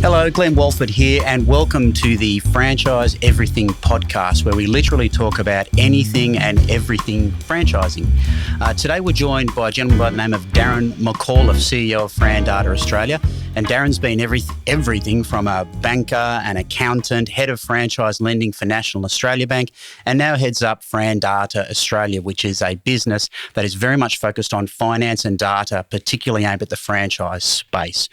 Hello, Glenn Walford here, and welcome to the Franchise Everything podcast, where we literally talk about anything and everything franchising. Today we're joined by a gentleman by the name of Darryn McAuliffe, CEO of FRANData Australia. And Darryn's been everything from a banker, an accountant, head of franchise lending for National Australia Bank, and now heads up FRANData Australia, which is a business that is very much focused on finance and data, particularly aimed at the franchise space.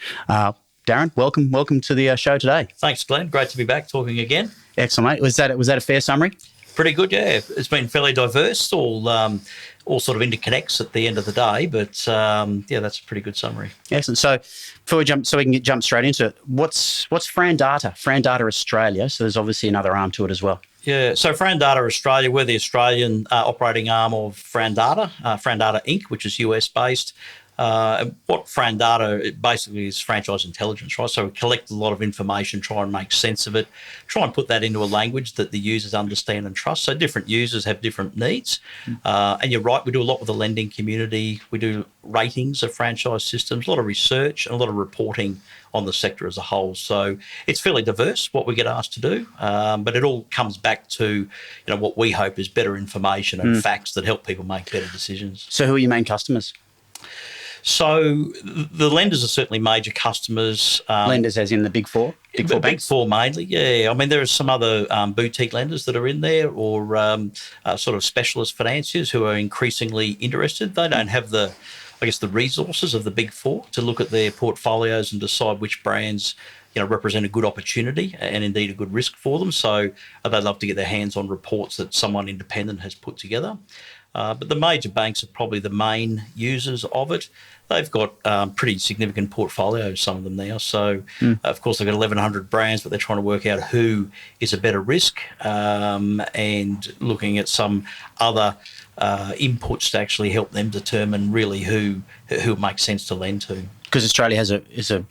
Darryn, welcome to the show today. Thanks, Glenn. Great to be back talking again. Excellent, mate. Was that a fair summary? Pretty good, yeah. It's been fairly diverse, all sort of interconnects at the end of the day, but that's a pretty good summary. Excellent. So before we jump straight into it, what's FRANData? FRANData Australia. So there's obviously another arm to it as well. Yeah, so FRANData Australia, we're the Australian operating arm of FRANData, FRANData Inc., which is US-based. What FRANData basically is franchise intelligence, right? So we collect a lot of information, try and make sense of it, try and put that into a language that the users understand and trust. So different users have different needs. And you're right, we do a lot with the lending community. We do ratings of franchise systems, a lot of research and a lot of reporting on the sector as a whole. So it's fairly diverse what we get asked to do, but it all comes back to what we hope is better information and facts that help people make better decisions. So who are your main customers? So the lenders are certainly major customers. Lenders as in the Big Four? Big Four banks? Big Four mainly, yeah. I mean, there are some other boutique lenders that are in there or sort of specialist financiers who are increasingly interested. They don't have the resources of the Big Four to look at their portfolios and decide which brands represent a good opportunity and indeed a good risk for them. So they'd love to get their hands on reports that someone independent has put together. But the major banks are probably the main users of it. They've got pretty significant portfolios, some of them now. So, of course, they've got 1,100 brands, but they're trying to work out who is a better risk and looking at some other inputs to actually help them determine really who makes sense to lend to. Because Australia is a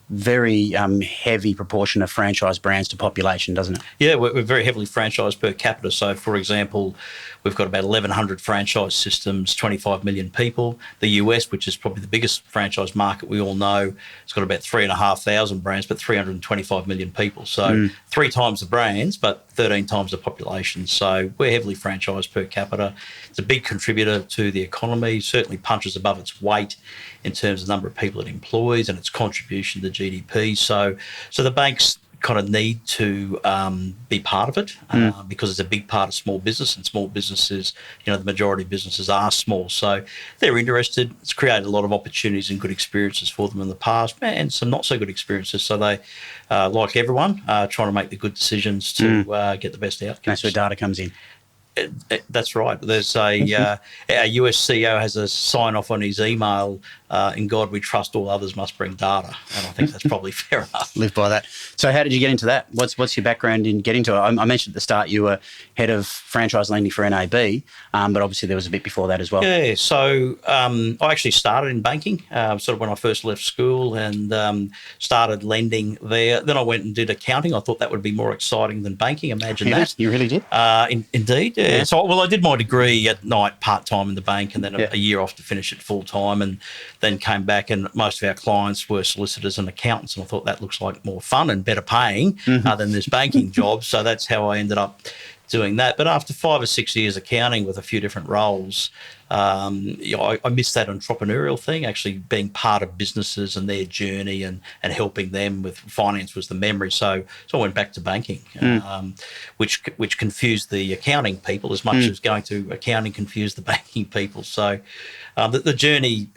very heavy proportion of franchise brands to population, doesn't it? Yeah, we're very heavily franchised per capita. So, for example, we've got about 1,100 franchise systems, 25 million people. The US, which is probably the biggest franchise market we all know, it's got about 3,500 brands, but 325 million people. So 3 times the brands, but 13 times the population. So we're heavily franchised per capita. It's a big contributor to the economy, certainly punches above its weight in terms of the number of people it employs and its contribution to GDP. So the banks kind of need to be part of it because it's a big part of small business, and small businesses, the majority of businesses are small. So they're interested. It's created a lot of opportunities and good experiences for them in the past and some not so good experiences. So they, like everyone, trying to make the good decisions to get the best outcomes. That's where data comes in. That's right. There's our US CEO has a sign off on his email, in God we trust, all others must bring data. And I think that's probably fair enough. Live by that. So how did you get into that? What's your background in getting to it? I mentioned at the start you were head of franchise lending for NAB, but obviously there was a bit before that as well. Yeah, so I actually started in banking, sort of when I first left school and started lending there. Then I went and did accounting. I thought that would be more exciting than banking. Imagine that. You really did? Indeed, yeah. So, I did my degree at night, part-time in the bank, and then a year off to finish it full-time, and then came back, and most of our clients were solicitors and accountants, and I thought that looks like more fun and better paying than this banking job. So that's how I ended up doing that. But after 5 or 6 years accounting with a few different roles, I missed that entrepreneurial thing, actually being part of businesses and their journey and helping them with finance was the memory. So I went back to banking, which confused the accounting people as much as going to accounting confused the banking people. So the journey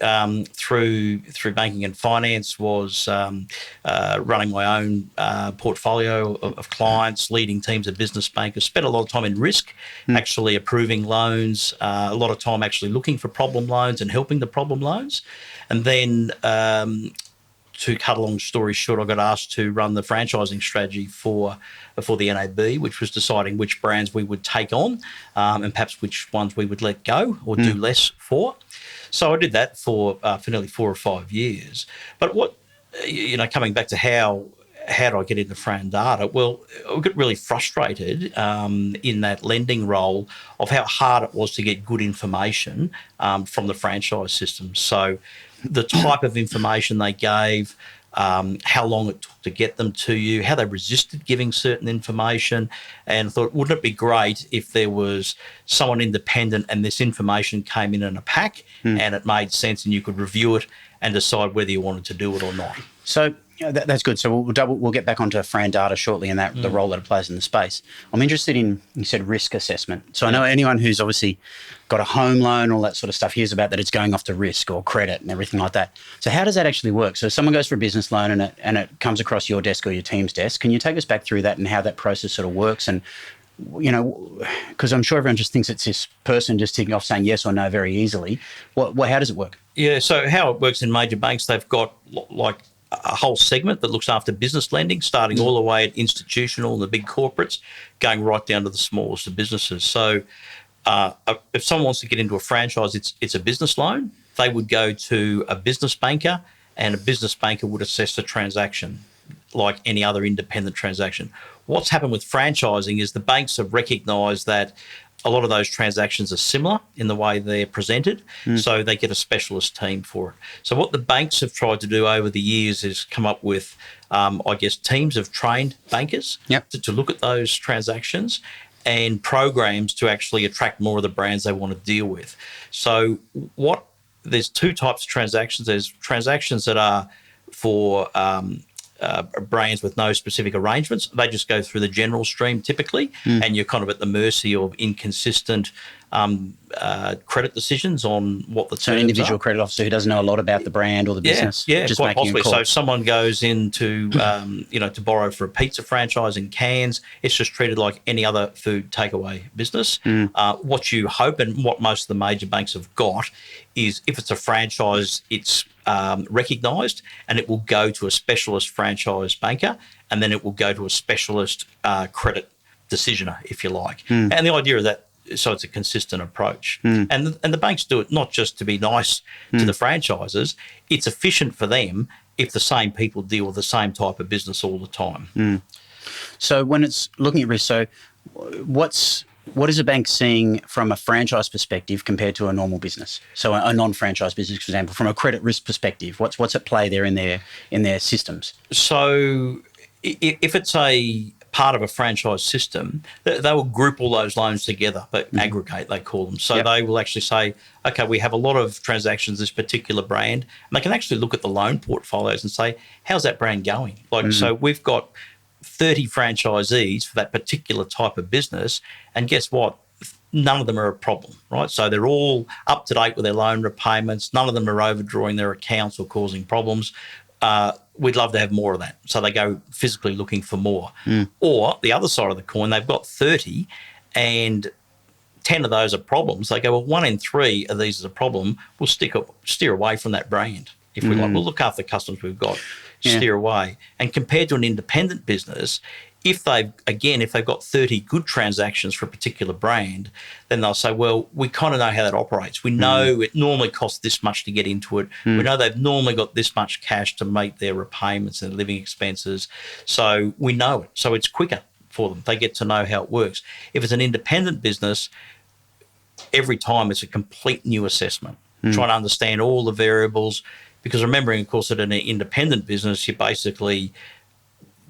through banking and finance was running my own portfolio of clients, leading teams of business bankers, spent a lot of time in risk, actually approving loans, a lot of time actually looking for problem loans and helping the problem loans. And then to cut a long story short, I got asked to run the franchising strategy for the NAB, which was deciding which brands we would take on and perhaps which ones we would let go or do less for. So I did that for nearly 4 or 5 years. But what, coming back to how do I get into FRANData? Well, I got really frustrated in that lending role of how hard it was to get good information from the franchise system. So the type of information they gave how long it took to get them to you, how they resisted giving certain information, and I thought, wouldn't it be great if there was someone independent and this information came in a pack and it made sense and you could review it and decide whether you wanted to do it or not. So that's good. So we'll get back onto FRANData shortly and the role that it plays in the space. I'm interested in, you said, risk assessment. So I know anyone who's obviously got a home loan, all that sort of stuff, hears about that it's going off to risk or credit and everything like that. So how does that actually work? So someone goes for a business loan and it comes across your desk or your team's desk. Can you take us back through that and how that process sort of works? And, you know, because I'm sure everyone just thinks it's this person just ticking off saying yes or no very easily. How does it work? Yeah, so how it works in major banks, they've got like a whole segment that looks after business lending, starting all the way at institutional and the big corporates, going right down to the smallest of businesses. So if someone wants to get into a franchise, it's a business loan. They would go to a business banker, and a business banker would assess the transaction like any other independent transaction. What's happened with franchising is the banks have recognised that a lot of those transactions are similar in the way they're presented, so they get a specialist team for it. So what the banks have tried to do over the years is come up with, teams of trained bankers to look at those transactions and programs to actually attract more of the brands they want to deal with. So there's two types of transactions. There's transactions that are for brands with no specific arrangements. They just go through the general stream typically, and you're kind of at the mercy of inconsistent credit decisions on what the terms are. So an individual credit officer who doesn't know a lot about the brand or the business. Yeah, just quite possibly. So if someone goes into, to borrow for a pizza franchise in Cairns, it's just treated like any other food takeaway business. What you hope and what most of the major banks have got is if it's a franchise, it's recognised, and it will go to a specialist franchise banker, and then it will go to a specialist credit decisioner, if you like. And the idea of that, so it's a consistent approach. And the banks do it not just to be nice to the franchisors, it's efficient for them if the same people deal with the same type of business all the time. So when it's looking at risk, so what is a bank seeing from a franchise perspective compared to a normal business? So a non-franchise business, for example, from a credit risk perspective, what's at play there in their systems? So if it's a part of a franchise system, they will group all those loans together, but aggregate, they call them. So they will actually say, okay, we have a lot of transactions, this particular brand, and they can actually look at the loan portfolios and say, how's that brand going? So we've got 30 franchisees for that particular type of business, and guess what? None of them are a problem, right? So they're all up to date with their loan repayments. None of them are overdrawing their accounts or causing problems. We'd love to have more of that. So they go physically looking for more. Or the other side of the coin, they've got 30 and 10 of those are problems. They go, well, 1 in 3 of these is a problem. We'll steer away from that brand. If we like, we'll look after the customers we've got, steer away. And compared to an independent business, if they've got 30 good transactions for a particular brand, then they'll say, well, we kind of know how that operates. We know it normally costs this much to get into it. We know they've normally got this much cash to make their repayments and living expenses. So we know it. So it's quicker for them. They get to know how it works. If it's an independent business, every time it's a complete new assessment, trying to understand all the variables, because remembering, of course, that in an independent business, you basically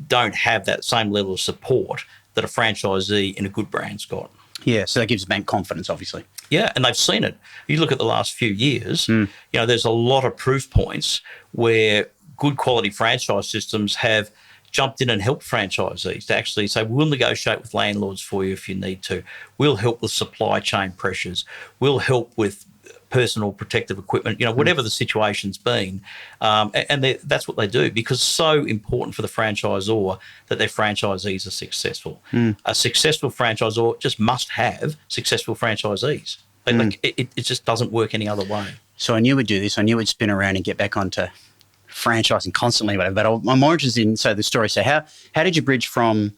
don't have that same level of support that a franchisee in a good brand's got. Yeah, so that gives the bank confidence, obviously. Yeah, and they've seen it. You look at the last few years, there's a lot of proof points where good quality franchise systems have jumped in and helped franchisees to actually say, we'll negotiate with landlords for you if you need to. We'll help with supply chain pressures. We'll help with personal protective equipment, whatever the situation's been. And that's what they do, because it's so important for the franchisor that their franchisees are successful. A successful franchisor just must have successful franchisees. It just doesn't work any other way. So I knew we'd do this. I knew we'd spin around and get back onto franchising constantly, whatever. But I'm more interested in the story. So how did you bridge from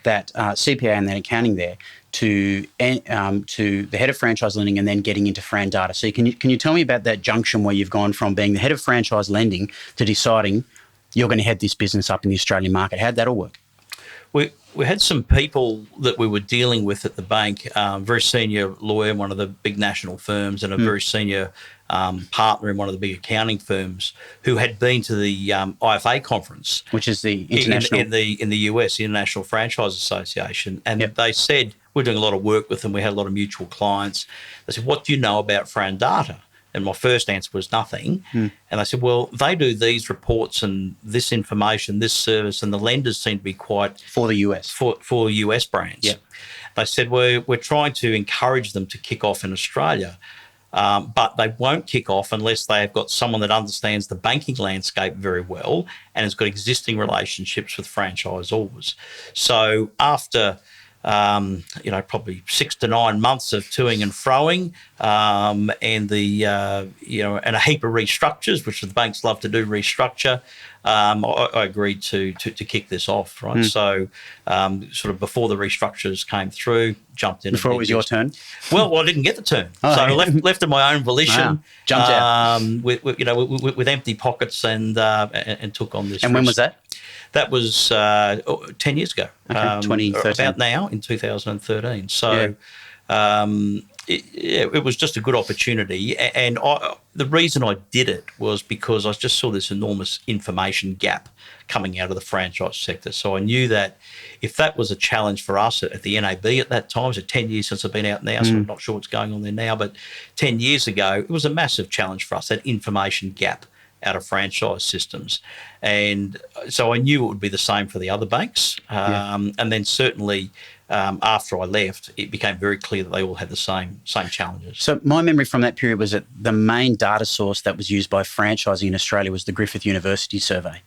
that CPA and that accounting there to the head of franchise lending and then getting into FRANData? So can you tell me about that junction where you've gone from being the head of franchise lending to deciding you're going to head this business up in the Australian market? How'd that all work? We had some people that we were dealing with at the bank, very senior lawyer, one of the big national firms, and a very senior partner in one of the big accounting firms who had been to the IFA conference, which is the international in the US, the International Franchise Association, and they said, we're doing a lot of work with them. We had a lot of mutual clients. They said, what do you know about FRANData? And my first answer was nothing. And they said, well, they do these reports and this information, this service, and the lenders seem to be quite... For the US. For US brands. Yeah. They said, we're trying to encourage them to kick off in Australia, but they won't kick off unless they have got someone that understands the banking landscape very well and has got existing relationships with franchisors. So after... probably 6 to 9 months of toing and froing, and and a heap of restructures, which the banks love to do restructure. I agreed to kick this off, right? So, sort of before the restructures came through, jumped in. Before it was your turn? Well, I didn't get the turn, so I left of my own volition. Wow. Jumped out with empty pockets and took on this. And when was that? That was 10 years ago. Okay, 2013. About now, in 2013. So it was just a good opportunity. And the reason I did it was because I just saw this enormous information gap coming out of the franchise sector. So I knew that if that was a challenge for us at the NAB at that time, so 10 years since I've been out now, so I'm not sure what's going on there now, but 10 years ago, it was a massive challenge for us, that information gap out of franchise systems. And so I knew it would be the same for the other banks. And then certainly after I left, it became very clear that they all had the same challenges. So my memory from that period was that the main data source that was used by franchising in Australia was the Griffith University survey.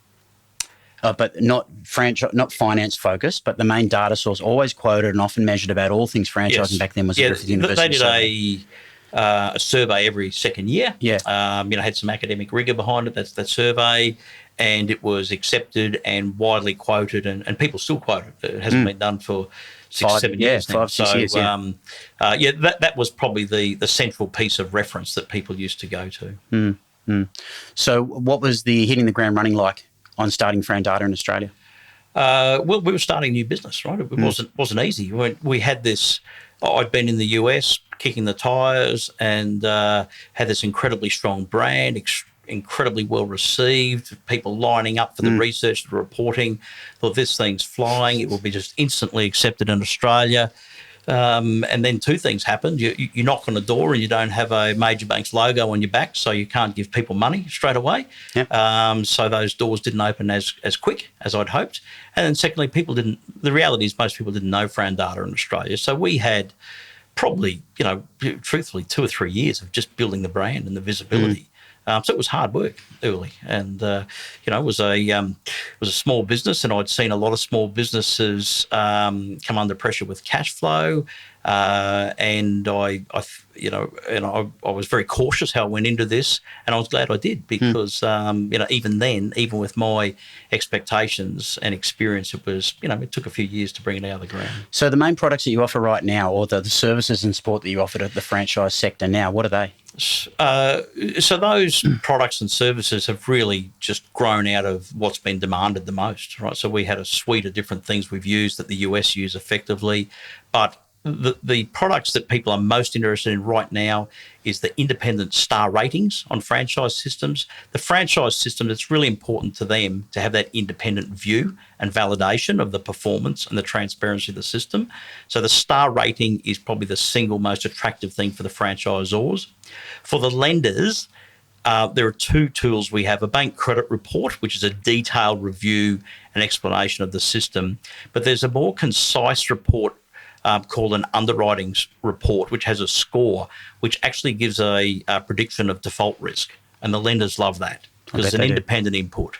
But not finance focused, but the main data source always quoted and often measured about all things franchising back then was the Griffith University survey. A survey every second year. Had some academic rigour behind it. That's that survey, and it was accepted and widely quoted, and people still quote it. It hasn't been done for 6-7 years now. 5-6 years. That was probably the central piece of reference that people used to go to. So, what was the hitting the ground running like on starting FRANData in Australia? Well, we were starting a new business, right? It wasn't easy. We had this. I'd been in the US kicking the tires and had this incredibly strong brand, incredibly well received, people lining up for the research, the reporting. Thought this thing's flying. It will be just instantly accepted in Australia. And then two things happened. You knock on a door and you don't have a major bank's logo on your back, so you can't give people money straight away. So those doors didn't open as quick as I'd hoped. And then secondly, the reality is most people didn't know FRANData in Australia. So we had probably, truthfully 2 or 3 years of just building the brand and the visibility. So it was hard work early, and it was a small business, and I'd seen a lot of small businesses come under pressure with cash flow, and I was very cautious how I went into this, and I was glad I did because even then, even with my expectations and experience, it took a few years to bring it out of the ground. So the main products that you offer right now, or the services and support that you offer to the franchise sector now, what are they? So those products and services have really just grown out of what's been demanded the most, right? So we had a suite of different things we've used that the US use effectively, but the products that people are most interested in right now is the independent star ratings on franchise systems. The franchise system, it's really important to them to have that independent view and validation of the performance and the transparency of the system. So the star rating is probably the single most attractive thing for the franchisors. For the lenders, there are 2 tools we have: a bank credit report, which is a detailed review and explanation of the system, but there's a more concise report called an underwriting report, which has a score, which actually gives a prediction of default risk. And the lenders love that because it's an independent input.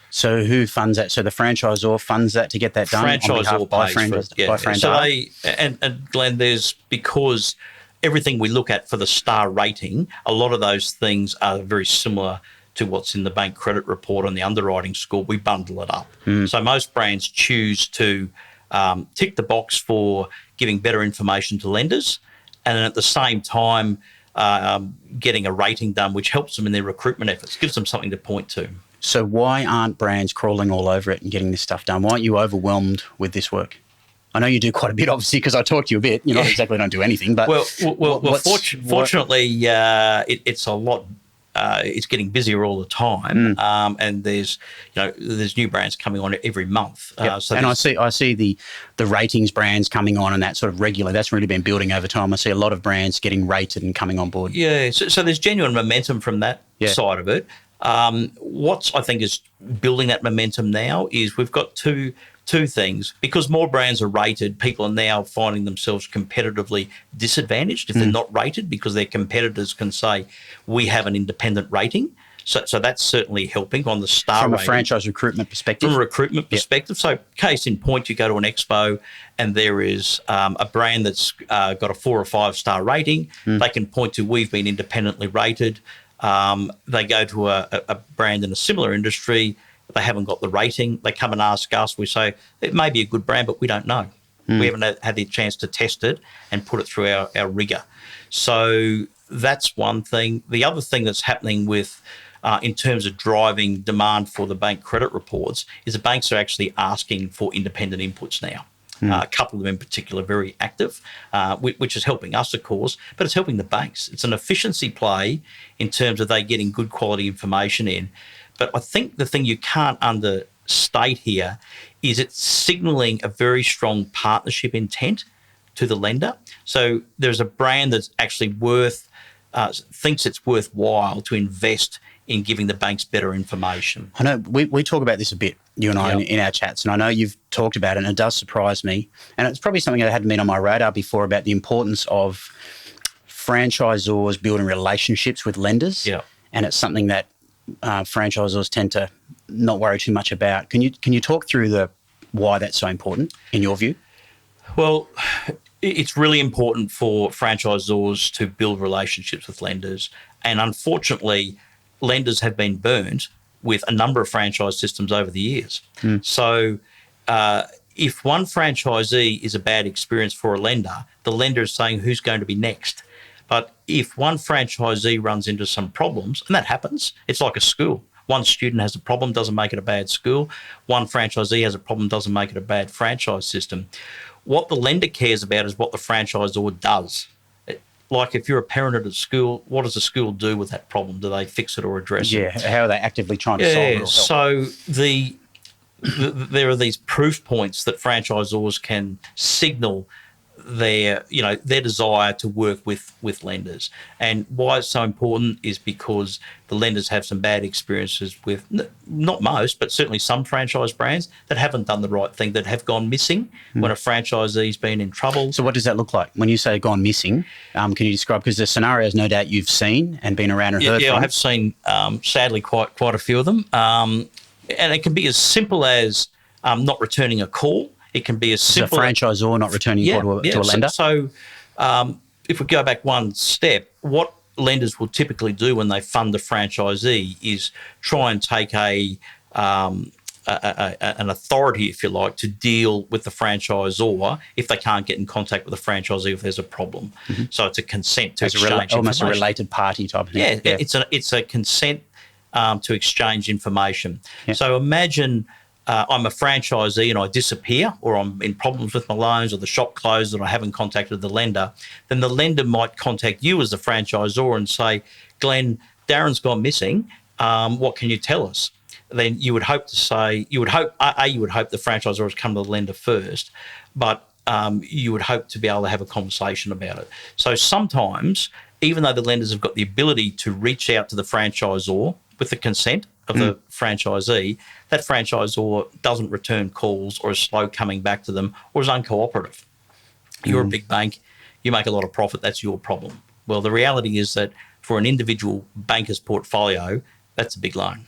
So who funds that? So the franchisor funds that to get that done on behalf by FRANData? So and Glenn, because everything we look at for the star rating, a lot of those things are very similar to what's in the bank credit report on the underwriting score. We bundle it up. So most brands choose to tick the box for giving better information to lenders, and then at the same time getting a rating done, which helps them in their recruitment efforts, gives them something to point to. So why aren't brands crawling all over it and getting this stuff done? Why aren't you overwhelmed with this work? I know you do quite a bit, obviously, because I talk to you a bit. You're not exactly don't do anything, but fortunately, it's a lot. It's getting busier all the time, and there's new brands coming on every month. So and I see the ratings brands coming on and that sort of regularly. That's really been building over time. I see a lot of brands getting rated and coming on board. Yeah, so there's genuine momentum from that side of it. What I think is building that momentum now is we've got two things. Because more brands are rated, people are now finding themselves competitively disadvantaged if they're not rated, because their competitors can say, we have an independent rating. So that's certainly helping on the star from a rating. franchise recruitment perspective. From a recruitment perspective. So case in point, you go to an expo and there is a brand that's got a 4 or 5 star rating. They can point to, we've been independently rated. They go to a brand in a similar industry. They haven't got the rating. They come and ask us. We say, it may be a good brand, but we don't know. We haven't had the chance to test it and put it through our rigor. So that's one thing. The other thing that's happening with, in terms of driving demand for the bank credit reports, is the banks are actually asking for independent inputs now. A couple of them in particular are very active, which is helping us, of course, but it's helping the banks. It's an efficiency play in terms of they getting good quality information in. But I think the thing you can't understate here is it's signalling a very strong partnership intent to the lender. So there's a brand that's actually thinks it's worthwhile to invest in giving the banks better information. I know we talk about this a bit, you and I, in our chats, and I know you've talked about it, and it does surprise me. And it's probably something that hadn't been on my radar before, about the importance of franchisors building relationships with lenders. Yeah. And it's something that franchisors tend to not worry too much about. Can you talk through why that's so important in your view? Well, it's really important for franchisors to build relationships with lenders, and unfortunately, lenders have been burnt with a number of franchise systems over the years. So if one franchisee is a bad experience for a lender, the lender is saying, who's going to be next? But if one franchisee runs into some problems, and that happens, it's like a school. One student has a problem, doesn't make it a bad school. One franchisee has a problem, doesn't make it a bad franchise system. What the lender cares about is what the franchisor does. Like if you're a parent at a school, what does the school do with that problem? Do they fix it or address it? Yeah, how are they actively trying to solve it or help? So there are these proof points that franchisors can signal their desire to work with lenders. And why it's so important is because the lenders have some bad experiences with, not most, but certainly some franchise brands that haven't done the right thing, that have gone missing when a franchisee's been in trouble. So what does that look like when you say gone missing? Can you describe, because the scenarios no doubt you've seen and been around and heard from? Yeah, I have seen, sadly, quite a few of them. And it can be as simple as not returning a call. It can be as simple as a franchisor not returning a call to a lender. So if we go back one step, what lenders will typically do when they fund a franchisee is try and take an authority, if you like, to deal with the franchisor if they can't get in contact with the franchisee if there's a problem. So it's a consent to exchange almost a related party type of thing. Yeah. It's a consent to exchange information. Yeah. So imagine I'm a franchisee and I disappear, or I'm in problems with my loans, or the shop closed and I haven't contacted the lender. Then the lender might contact you as the franchisor and say, Glenn, Darren's gone missing. What can you tell us? Then you would hope the franchisor has come to the lender first, but you would hope to be able to have a conversation about it. So sometimes, even though the lenders have got the ability to reach out to the franchisor with the consent of the franchisee, that franchisor doesn't return calls, or is slow coming back to them, or is uncooperative. You're a big bank, you make a lot of profit, that's your problem. Well, the reality is that for an individual banker's portfolio, that's a big loan.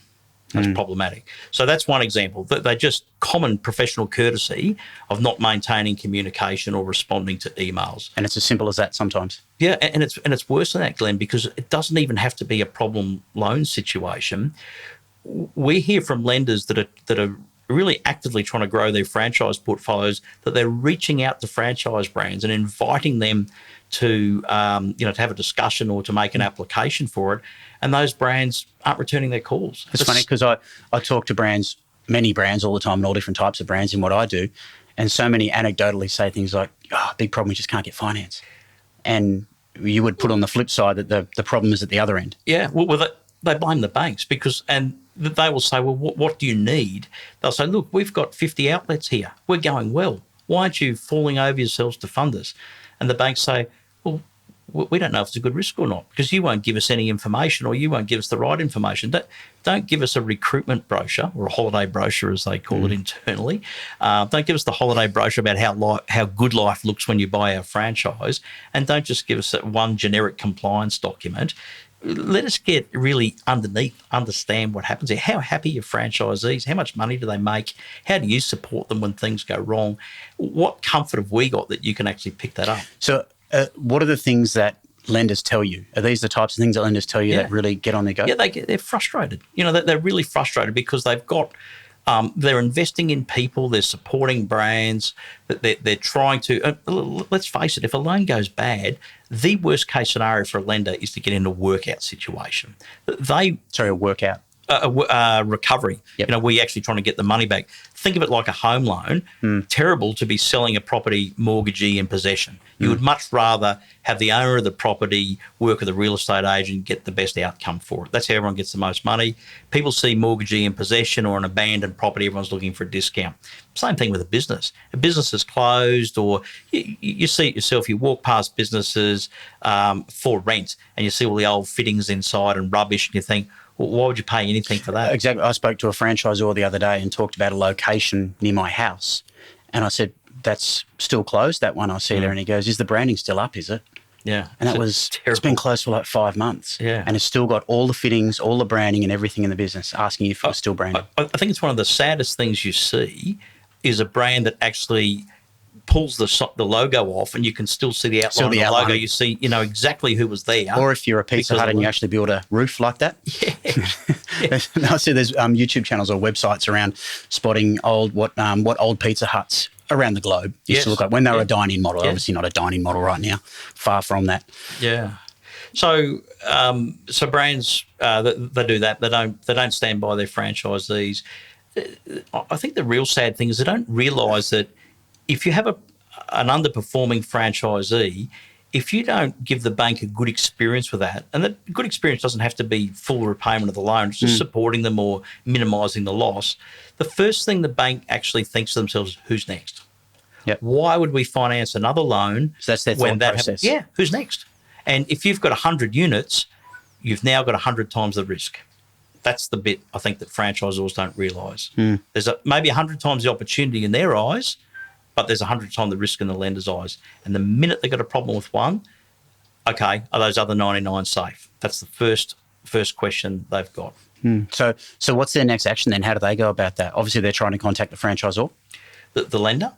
That's problematic. So that's one example. They're just common professional courtesy of not maintaining communication or responding to emails. And it's as simple as that sometimes. Yeah, and it's worse than that, Glenn, because it doesn't even have to be a problem loan situation. We hear from lenders that are really actively trying to grow their franchise portfolios, that they're reaching out to franchise brands and inviting them to to have a discussion or to make an application for it, and those brands aren't returning their calls. It's funny because I talk to many brands all the time, and all different types of brands in what I do, And so many anecdotally say things like, oh, big problem, we just can't get finance. And you would put on the flip side that the problem is at the other end. Yeah, well they blame the banks and they will say, well, what do you need? They'll say, look, we've got 50 outlets here. We're going well. Why aren't you falling over yourselves to fund us? And the banks say, well, we don't know if it's a good risk or not because you won't give us any information or you won't give us the right information. Don't give us a recruitment brochure or a holiday brochure, as they call it internally. Don't give us the holiday brochure about how good life looks when you buy our franchise, and don't just give us that one generic compliance document. Let us get really underneath, understand what happens here. How happy are your franchisees? How much money do they make? How do you support them when things go wrong? What comfort have we got that you can actually pick that up? So what are the things that lenders tell you? Are these the types of things that lenders tell you that really get on their go? Yeah, they're frustrated. They're really frustrated because they've got they're investing in people, they're supporting brands, that they're trying to. Let's face it, if a loan goes bad, the worst case scenario for a lender is to get in a workout situation. A workout. Recovery. Yep. We're actually trying to get the money back. Think of it like a home loan. Terrible to be selling a property mortgagee in possession. You would much rather have the owner of the property work with a real estate agent, get the best outcome for it. That's how everyone gets the most money. People see mortgagee in possession or an abandoned property, everyone's looking for a discount. Same thing with a business. A business is closed, or you see it yourself, you walk past businesses for rent and you see all the old fittings inside and rubbish and you think, well, why would you pay anything for that? Exactly. I spoke to a franchisor the other day and talked about a location near my house. And I said, that's still closed, that one I see there. And he goes, is the branding still up, is it? Yeah. And it's been closed for like 5 months. Yeah. And it's still got all the fittings, all the branding and everything in the business, asking if it's still branded. I think it's one of the saddest things you see is a brand that actually pulls the logo off and you can still see the outline of the logo. You see, exactly who was there. Or if you're a Pizza Hut and you actually build a roof like that. Yeah. I see there's YouTube channels or websites around spotting what old Pizza Huts around the globe used to look like when they were a dine-in model. Obviously not a dine-in model right now. Far from that. Yeah. So brands they do that. They don't stand by their franchisees. I think the real sad thing is they don't realise that if you have an underperforming franchisee, if you don't give the bank a good experience with that, and that good experience doesn't have to be full repayment of the loan, it's just supporting them or minimising the loss, the first thing the bank actually thinks to themselves is, who's next? Yep. Why would we finance another loan? So that's their thought process. Who's next? And if you've got 100 units, you've now got 100 times the risk. That's the bit I think that franchisors don't realise. There's maybe 100 times the opportunity in their eyes, but there's 100 times the risk in the lender's eyes. And the minute they've got a problem with one, okay, are those other 99 safe? That's the first question they've got. So what's their next action then? How do they go about that? Obviously, they're trying to contact the franchisor. The lender?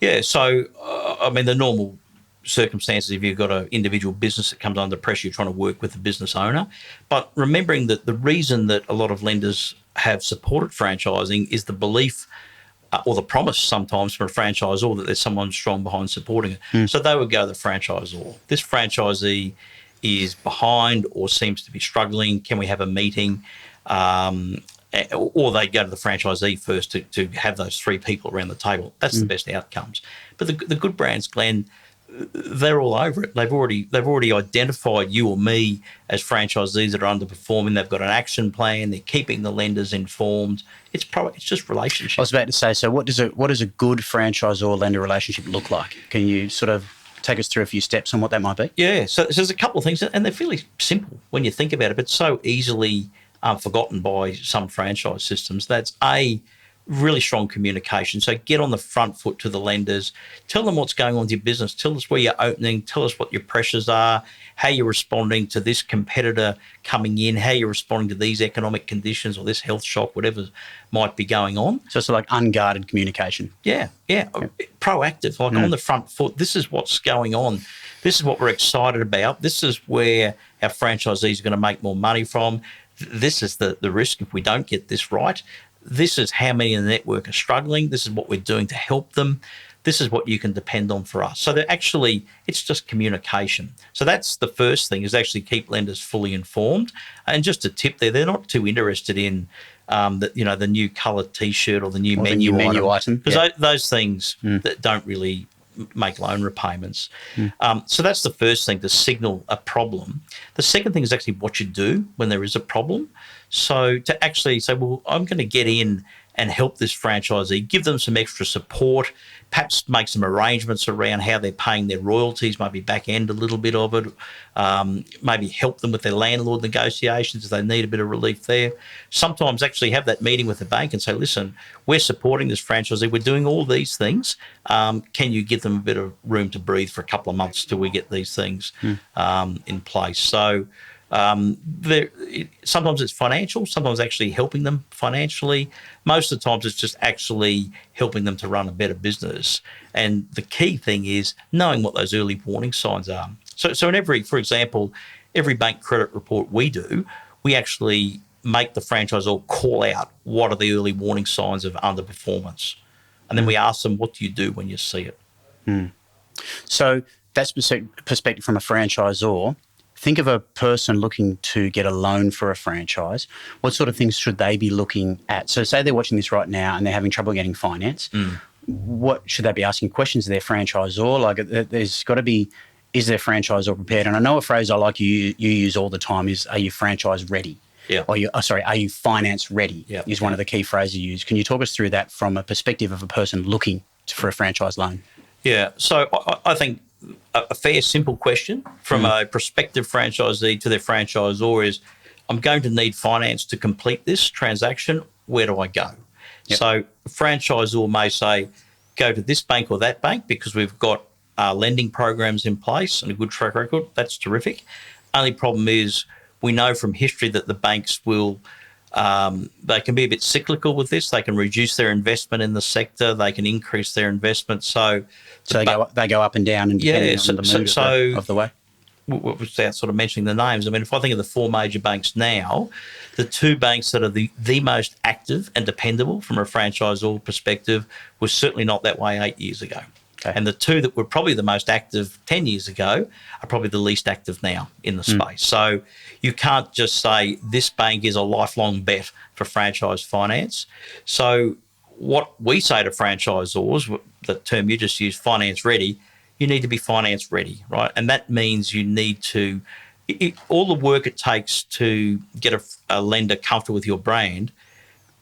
Yeah, so, the normal circumstances, if you've got an individual business that comes under pressure, you're trying to work with the business owner. But remembering that the reason that a lot of lenders have supported franchising is the belief or the promise sometimes from a franchisor that there's someone strong behind supporting it. So they would go to the franchisor. This franchisee is behind or seems to be struggling. Can we have a meeting? Or they go to the franchisee first to have those three people around the table. That's the best outcomes. But the good brands, Glenn, they're all over it. They've already identified you or me as franchisees that are underperforming. They've got an action plan. They're keeping the lenders informed. It's just relationship. I was about to say, so what does a good franchisor lender relationship look like? Can you sort of take us through a few steps on what that might be? Yeah, so there's a couple of things, and they're fairly simple when you think about it, but so easily forgotten by some franchise systems. That's really strong communication. So get on the front foot to the lenders. Tell them what's going on with your business. Tell us where you're opening. Tell us what your pressures are, how you're responding to this competitor coming in, how you're responding to these economic conditions or this health shock, whatever might be going on. So it's like unguarded communication. Yeah. Proactive, like on the front foot. This is what's going on. This is what we're excited about. This is where our franchisees are going to make more money from. This is the risk if we don't get this right. This is how many in the network are struggling. This is what we're doing to help them. This is what you can depend on for us. So it's just communication. So that's the first thing, is actually keep lenders fully informed. And just a tip there, they're not too interested in the new coloured T-shirt or the new Or menu the new menu item. because those things that don't really make loan repayments. So that's the first thing, to signal a problem. The second thing is actually what you do when there is a problem. So to actually say, well, I'm going to get in and help this franchisee, give them some extra support, perhaps make some arrangements around how they're paying their royalties, maybe back end a little bit of it, maybe help them with their landlord negotiations if they need a bit of relief there. Sometimes actually have that meeting with the bank and say, listen, we're supporting this franchisee, we're doing all these things. Can you give them a bit of room to breathe for a couple of months till we get these things in place? So sometimes it's financial, sometimes actually helping them financially. Most of the times it's just actually helping them to run a better business. And the key thing is knowing what those early warning signs are. So in for example, every bank credit report we do, we actually make the franchisor call out what are the early warning signs of underperformance. And then we ask them, what do you do when you see it? So that's perspective from a franchisor. Think of a person looking to get a loan for a franchise. What sort of things should they be looking at? So say they're watching this right now and they're having trouble getting finance. What should they be asking questions of their franchisor? Like, there's got to be, is their franchisor prepared? And I know a phrase I like you use all the time is, are you franchise ready? Yeah. Or are you finance ready? Yeah. Is one of the key phrases you use. Can you talk us through that from a perspective of a person looking for a franchise loan? Yeah. So I think a fair, simple question from a prospective franchisee to their franchisor is, I'm going to need finance to complete this transaction. Where do I go? Yep. So a franchisor may say, go to this bank or that bank because we've got lending programs in place and a good track record. That's terrific. Only problem is we know from history that the banks will they can be a bit cyclical with this. They can reduce their investment in the sector. They can increase their investment. So they go up and down and depending on the mood of the way. Without sort of mentioning the names, I mean, if I think of the four major banks now, the two banks that are the most active and dependable from a franchisor perspective were certainly not that way 8 years ago. Okay. And the two that were probably the most active 10 years ago are probably the least active now in the space. So you can't just say this bank is a lifelong bet for franchise finance. So what we say to franchisors, the term you just used, finance ready, you need to be finance ready, right? And that means you need to, all the work it takes to get a lender comfortable with your brand,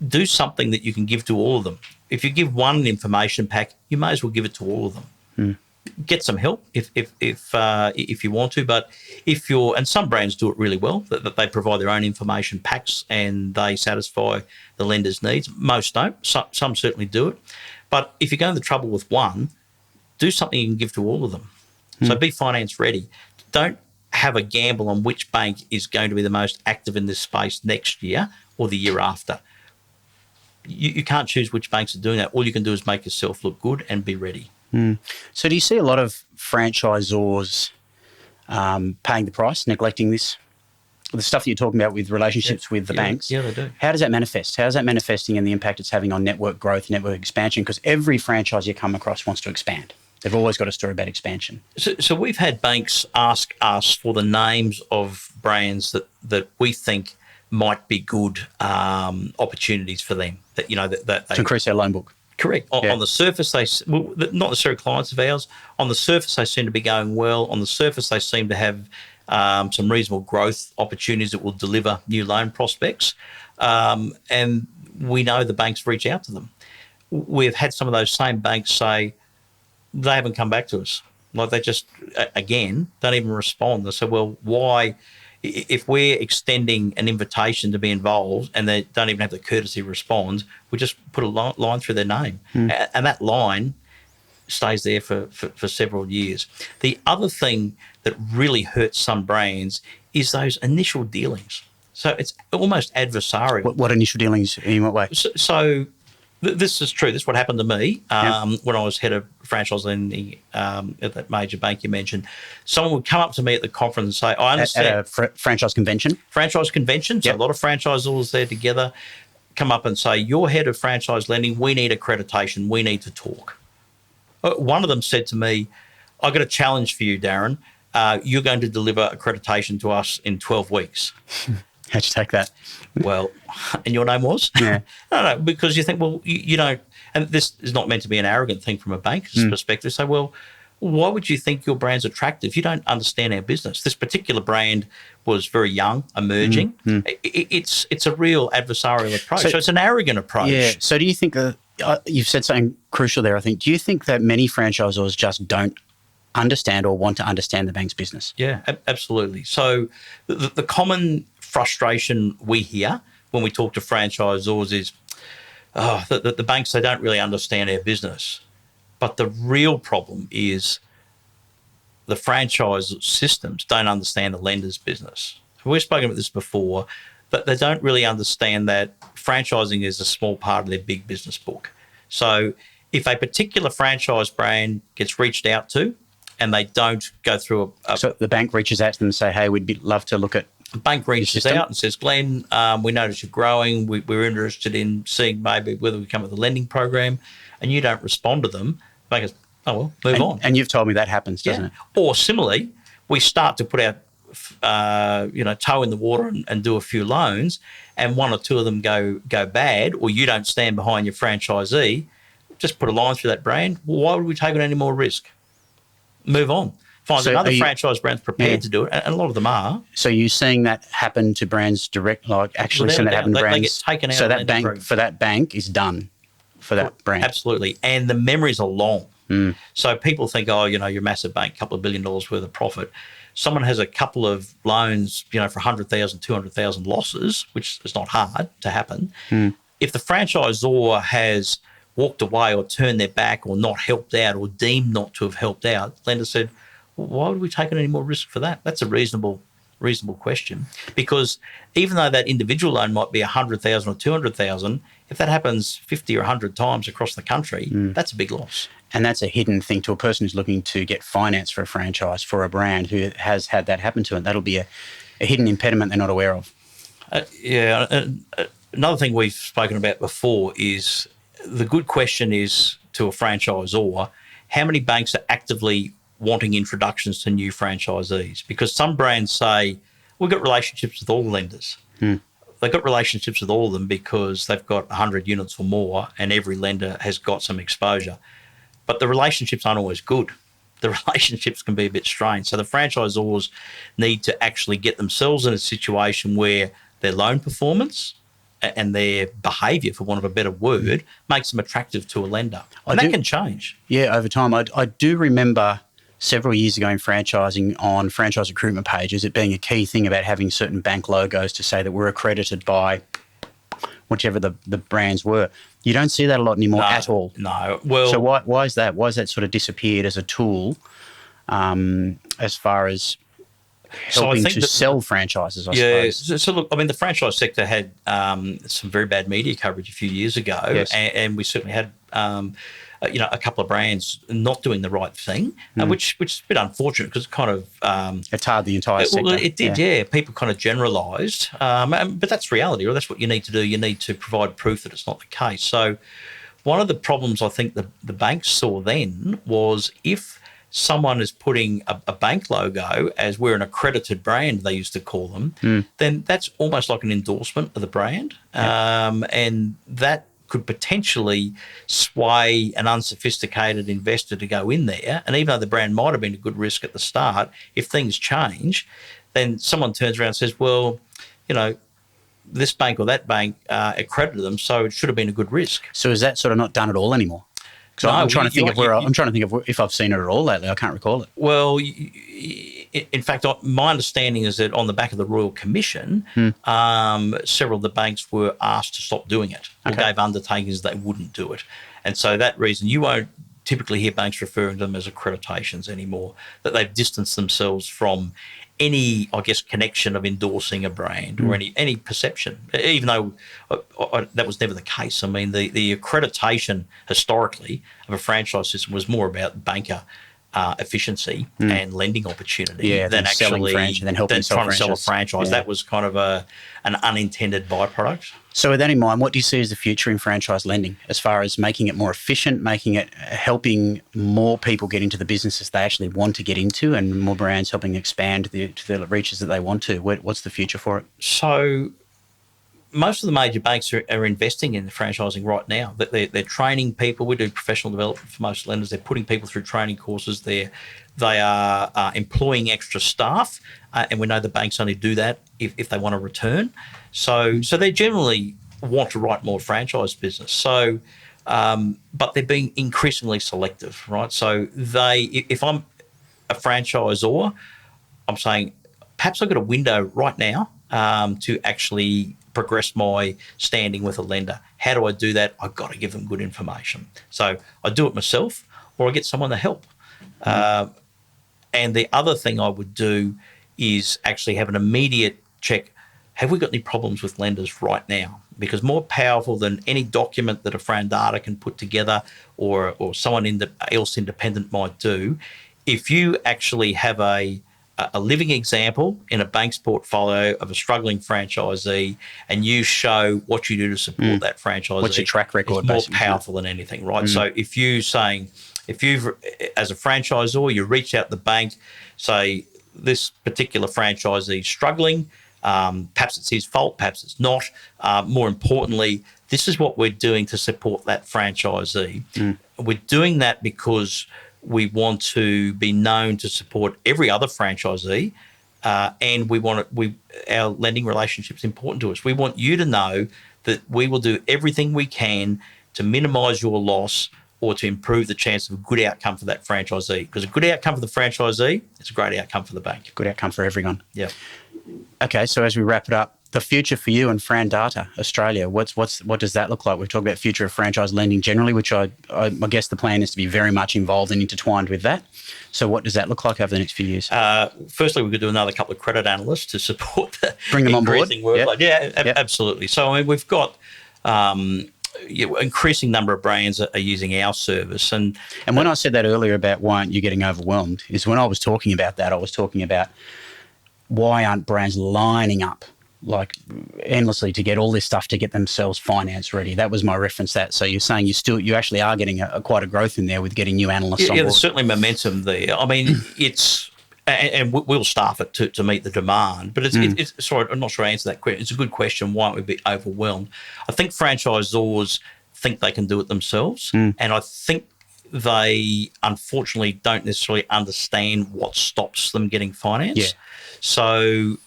do something that you can give to all of them. If you give one information pack, you may as well give it to all of them. Get some help if you want to, but and some brands do it really well, that they provide their own information packs and they satisfy the lender's needs. Most don't. Some certainly do it. But if you're going to trouble with one, do something you can give to all of them. So be finance ready. Don't have a gamble on which bank is going to be the most active in this space next year or the year after. You can't choose which banks are doing that. All you can do is make yourself look good and be ready. So do you see a lot of franchisors paying the price, neglecting this? The stuff that you're talking about with relationships with the banks. Yeah, they do. How does that manifest? How is that manifesting and the impact it's having on network growth, network expansion? Because every franchise you come across wants to expand. They've always got a story about expansion. So we've had banks ask us for the names of brands that we think might be good opportunities for them. That they, to increase their loan book. Correct. On the surface, not necessarily clients of ours. On the surface, they seem to be going well. On the surface, they seem to have some reasonable growth opportunities that will deliver new loan prospects. And we know the banks reach out to them. We've had some of those same banks say they haven't come back to us. Like they just, again, don't even respond. They say, well, why? If we're extending an invitation to be involved and they don't even have the courtesy to respond, we just put a line through their name. And that line stays there for several years. The other thing that really hurts some brands is those initial dealings. So it's almost adversarial. What initial dealings, in what way? So this is true. This is what happened to me when I was head of franchise lending at that major bank you mentioned. Someone would come up to me at the conference and say, I understand. At a franchise convention? Franchise convention. So a lot of franchisors there together come up and say, you're head of franchise lending. We need accreditation. We need to talk. One of them said to me, I've got a challenge for you, Darren. You're going to deliver accreditation to us in 12 weeks. How'd you take that? Well, and your name was? Yeah. No, because you think, well, you know, and this is not meant to be an arrogant thing from a banker's perspective. So, well, why would you think your brand's attractive? You don't understand our business. This particular brand was very young, emerging. It's a real adversarial approach. So it's an arrogant approach. Yeah. So do you think that you've said something crucial there, I think. Do you think that many franchisors just don't understand or want to understand the bank's business? Yeah, absolutely. So the common frustration we hear when we talk to franchisors is that the banks, they don't really understand our business. But the real problem is the franchise systems don't understand the lender's business. We've spoken about this before, but they don't really understand that franchising is a small part of their big business book. So if a particular franchise brand gets reached out to and they don't go through So the bank reaches out to them and say, hey, we'd love to look at... The bank reaches out and says, Glenn, we notice you're growing. We're interested in seeing maybe whether we come with a lending program, and you don't respond to them. The bank goes, oh, well, move on. And you've told me that happens, doesn't it? Or similarly, we start to put our toe in the water and do a few loans, and one or two of them go bad, or you don't stand behind your franchisee, just put a line through that brand. Well, why would we take on any more risk? Move on. Find another franchise brand's prepared to do it, and a lot of them are. So you're seeing that happen to brands direct, like actually seeing that happen to brands? They get taken out. So that bank, for that bank, is done for that brand? Absolutely. And the memories are long. So people think, oh, you know, you're a massive bank, a couple of $1 billion worth of profit. Someone has a couple of loans, you know, for 100,000, 200,000 losses, which is not hard to happen. If the franchisor has walked away or turned their back or not helped out or deemed not to have helped out, lender said, well, why would we take on any more risk for that? That's a reasonable question, because even though that individual loan might be 100,000 or 200,000, if that happens 50 or 100 times across the country, that's a big loss. And that's a hidden thing to a person who's looking to get finance for a franchise, for a brand who has had that happen to it. That'll be a hidden impediment they're not aware of. Another thing we've spoken about before is the good question is to a franchisor, how many banks are actively wanting introductions to new franchisees? Because some brands say, we've got relationships with all the lenders. They've got relationships with all of them because they've got 100 units or more, and every lender has got some exposure. But the relationships aren't always good. The relationships can be a bit strained. So the franchisors need to actually get themselves in a situation where their loan performance and their behaviour, for want of a better word, makes them attractive to a lender. And that can change. Yeah, over time. I do remember several years ago in franchising, on franchise recruitment pages, it being a key thing about having certain bank logos to say that we're accredited by whichever the brands were. You don't see that a lot anymore at all. No. Well, so why is that? Why has that sort of disappeared as a tool as far as helping to sell franchises, I suppose? So look, I mean, the franchise sector had some very bad media coverage a few years ago, and we certainly had a couple of brands not doing the right thing, which is a bit unfortunate because it kind of it tarred the entire sector. Well, it did, yeah. People kind of generalised, but that's reality, or that's what you need to do. You need to provide proof that it's not the case. So one of the problems I think the banks saw then was if someone is putting a bank logo as we're an accredited brand, they used to call them, then that's almost like an endorsement of the brand, and that could potentially sway an unsophisticated investor to go in there. And even though the brand might have been a good risk at the start, if things change, then someone turns around and says, well, you know, this bank or that bank accredited them, so it should have been a good risk. So is that sort of not done at all anymore? So I'm trying to think of if I've seen it at all lately. I can't recall it. Well, in fact, my understanding is that on the back of the Royal Commission, several of the banks were asked to stop doing it, or gave undertakings they wouldn't do it. And so that reason, you won't typically hear banks referring to them as accreditations anymore, that they've distanced themselves from any, I guess, connection of endorsing a brand or any perception, even though that was never the case. I mean, the accreditation historically of a franchise system was more about banker efficiency and lending opportunity than actually trying to sell a franchise. That was kind of an unintended byproduct. So with that in mind, what do you see as the future in franchise lending as far as making it more efficient, making it helping more people get into the businesses they actually want to get into and more brands helping expand to the reaches that they want to? What's the future for it? So most of the major banks are investing in the franchising right now. They're training people. We do professional development for most lenders. They're putting people through training courses. They are employing extra staff, and we know the banks only do that if they want a return. So they generally want to write more franchise business. So, but they're being increasingly selective, right? So if I'm a franchisor, I'm saying perhaps I've got a window right now to actually progress my standing with a lender. How do I do that? I've got to give them good information. So I do it myself or I get someone to help. And the other thing I would do is actually have an immediate check. Have we got any problems with lenders right now? Because more powerful than any document that a FRANData can put together or someone else independent might do, if you actually have a living example in a bank's portfolio of a struggling franchisee and you show what you do to support that franchisee. What's your track record? It's more powerful than anything, right? So if you've, as a franchisor, you reach out to the bank, say this particular franchisee is struggling, perhaps it's his fault, perhaps it's not. More importantly, this is what we're doing to support that franchisee. We're doing that because we want to be known to support every other franchisee, and our lending relationship is important to us. We want you to know that we will do everything we can to minimise your loss or to improve the chance of a good outcome for that franchisee. Because a good outcome for the franchisee is a great outcome for the bank. Good outcome for everyone. Yeah. Okay, so as we wrap it up, the future for you and FRANData Australia, what does that look like? We've talked about future of franchise lending generally, which I guess the plan is to be very much involved and intertwined with that. So what does that look like over the next few years? Firstly, we could do another couple of credit analysts to support the Bring them on board. Workload. Yeah, absolutely. So I mean, we've got increasing number of brands are using our service. And when I said that earlier about why aren't you getting overwhelmed, is when I was talking about that, I was talking about why aren't brands lining up like endlessly to get all this stuff to get themselves finance ready. That was my reference. So you're saying you actually are getting quite a growth in there with getting new analysts on board. There's certainly momentum there. I mean, it's and we'll staff it to meet the demand. But it's sorry, I'm not sure I answered that question. It's a good question. Why aren't we be overwhelmed? I think franchisors think they can do it themselves, and I think they unfortunately don't necessarily understand what stops them getting finance. Yeah. So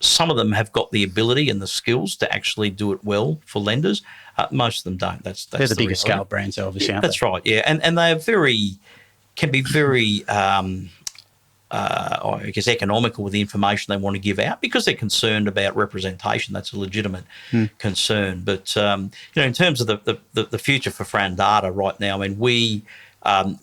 some of them have got the ability and the skills to actually do it well for lenders. Most of them don't. That's they're the bigger scale brands, obviously. Yeah, that's right. Yeah, and they can be very I guess economical with the information they want to give out because they're concerned about representation. That's a legitimate concern. But in terms of the future for FRANData right now, I mean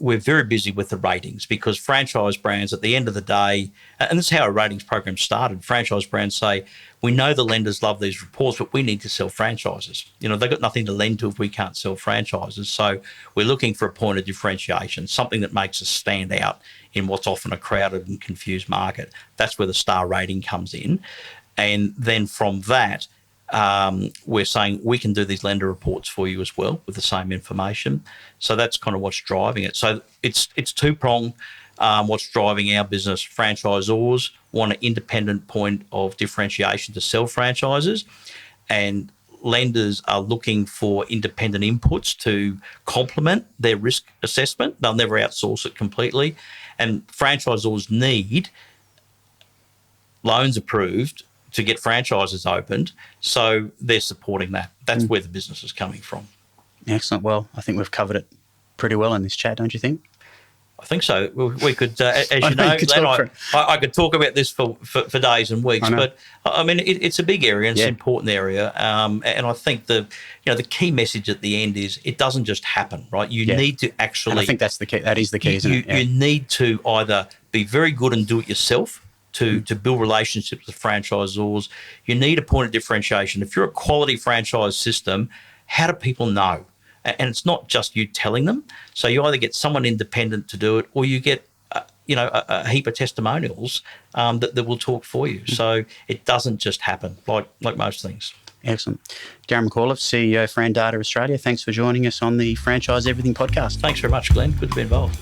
we're very busy with the ratings because franchise brands at the end of the day, and this is how our ratings program started, franchise brands say, we know the lenders love these reports, but we need to sell franchises. They've got nothing to lend to if we can't sell franchises. So we're looking for a point of differentiation, something that makes us stand out in what's often a crowded and confused market. That's where the star rating comes in. And then from that, we're saying we can do these lender reports for you as well with the same information. So that's kind of what's driving it. So it's two-pronged. What's driving our business? Franchisors want an independent point of differentiation to sell franchises, and lenders are looking for independent inputs to complement their risk assessment. They'll never outsource it completely. And franchisors need loans approved to get franchises opened, so they're supporting that. That's where the business is coming from. Excellent. Well, I think we've covered it pretty well in this chat, don't you think? I think so. We could, as you know, I could talk about this for days and weeks, but I mean, it's a big area and it's an important area. And I think the key message at the end is it doesn't just happen, right? You need to actually. And I think that's the key. That is the key, isn't it? Yeah. You need to either be very good and do it yourself to build relationships with franchisors. You need a point of differentiation. If you're a quality franchise system, how do people know? And it's not just you telling them. So you either get someone independent to do it, or you get, a heap of testimonials that will talk for you. So it doesn't just happen like most things. Excellent. Darryn McAuliffe, CEO, Fran Data Australia, thanks for joining us on the Franchise Everything podcast. Thanks very much, Glenn. Good to be involved.